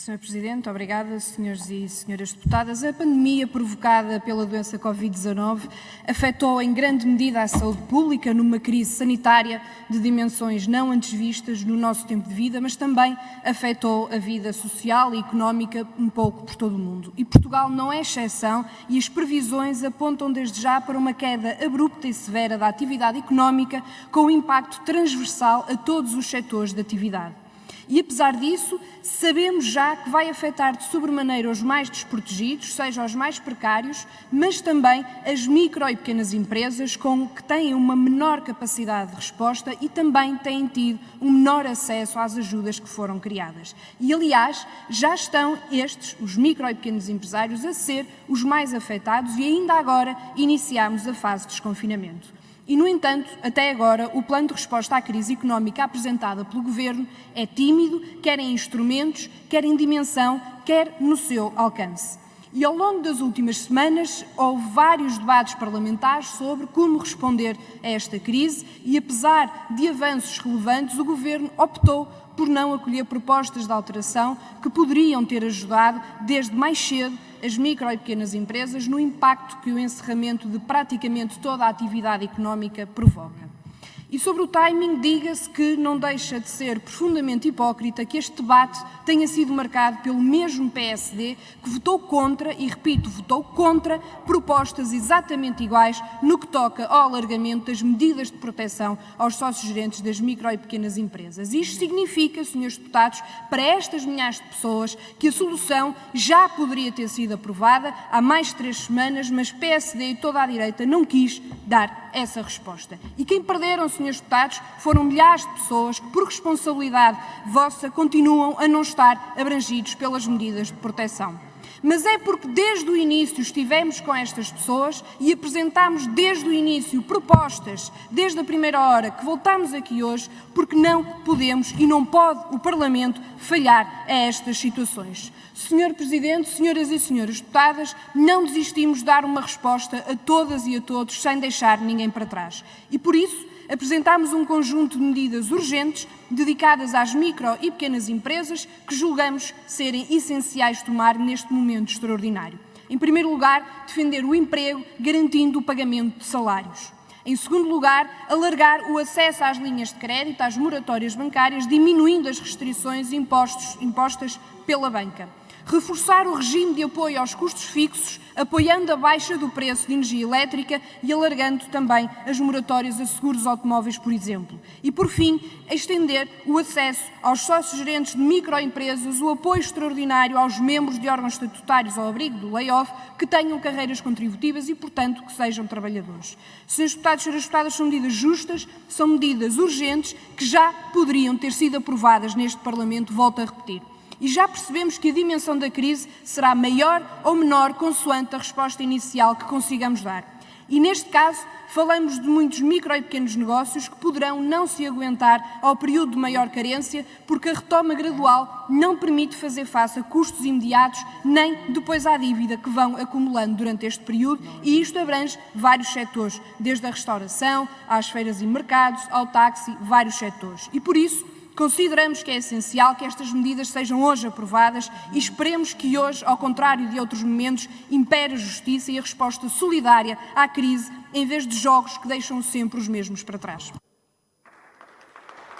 Sr. Presidente, obrigada, senhores e senhoras deputadas. A pandemia provocada pela doença Covid-19 afetou em grande medida a saúde pública numa crise sanitária de dimensões não antes vistas no nosso tempo de vida, mas também afetou a vida social e económica um pouco por todo o mundo. E Portugal não é exceção e as previsões apontam desde já para uma queda abrupta e severa da atividade económica com impacto transversal a todos os setores de atividade. E, apesar disso, sabemos já que vai afetar de sobremaneira os mais desprotegidos, seja os mais precários, mas também as micro e pequenas empresas que têm uma menor capacidade de resposta e também têm tido um menor acesso às ajudas que foram criadas. E, aliás, já estão os micro e pequenos empresários, a ser os mais afetados e ainda agora iniciamos a fase de desconfinamento. E, no entanto, até agora, o plano de resposta à crise económica apresentado pelo Governo é tímido, quer em instrumentos, quer em dimensão, quer no seu alcance. E ao longo das últimas semanas houve vários debates parlamentares sobre como responder a esta crise e, apesar de avanços relevantes, o Governo optou por não acolher propostas de alteração que poderiam ter ajudado desde mais cedo as micro e pequenas empresas no impacto que o encerramento de praticamente toda a atividade económica provoca. E sobre o timing, diga-se que não deixa de ser profundamente hipócrita que este debate tenha sido marcado pelo mesmo PSD que votou contra, e repito, votou contra propostas exatamente iguais no que toca ao alargamento das medidas de proteção aos sócios-gerentes das micro e pequenas empresas. Isto significa, senhores deputados, para estas milhares de pessoas que a solução já poderia ter sido aprovada há mais de 3 semanas, mas PSD e toda a direita não quis dar essa resposta. E quem perderam, senhores deputados, foram milhares de pessoas que, por responsabilidade vossa, continuam a não estar abrangidos pelas medidas de proteção. Mas é porque desde o início estivemos com estas pessoas e apresentámos desde o início propostas, desde a primeira hora que voltámos aqui hoje, porque não podemos e não pode o Parlamento falhar a estas situações. Senhor Presidente, senhoras e senhores deputadas, não desistimos de dar uma resposta a todas e a todos sem deixar ninguém para trás. E por isso, apresentámos um conjunto de medidas urgentes dedicadas às micro e pequenas empresas que julgamos serem essenciais tomar neste momento extraordinário. Em primeiro lugar, defender o emprego, garantindo o pagamento de salários. Em segundo lugar, alargar o acesso às linhas de crédito, às moratórias bancárias, diminuindo as restrições impostas pela banca. Reforçar o regime de apoio aos custos fixos, apoiando a baixa do preço de energia elétrica e alargando também as moratórias a seguros automóveis, por exemplo. E, por fim, estender o acesso aos sócios-gerentes de microempresas, o apoio extraordinário aos membros de órgãos estatutários ao abrigo do layoff que tenham carreiras contributivas e, portanto, que sejam trabalhadores. Senhores deputados e senhoras deputadas, são medidas justas, são medidas urgentes que já poderiam ter sido aprovadas neste Parlamento, volto a repetir. E já percebemos que a dimensão da crise será maior ou menor consoante a resposta inicial que consigamos dar. E neste caso, falamos de muitos micro e pequenos negócios que poderão não se aguentar ao período de maior carência porque a retoma gradual não permite fazer face a custos imediatos nem depois à dívida que vão acumulando durante este período, e isto abrange vários setores, desde a restauração, às feiras e mercados, ao táxi, vários setores. E por isso, consideramos que é essencial que estas medidas sejam hoje aprovadas e esperemos que hoje, ao contrário de outros momentos, impere a justiça e a resposta solidária à crise, em vez de jogos que deixam sempre os mesmos para trás.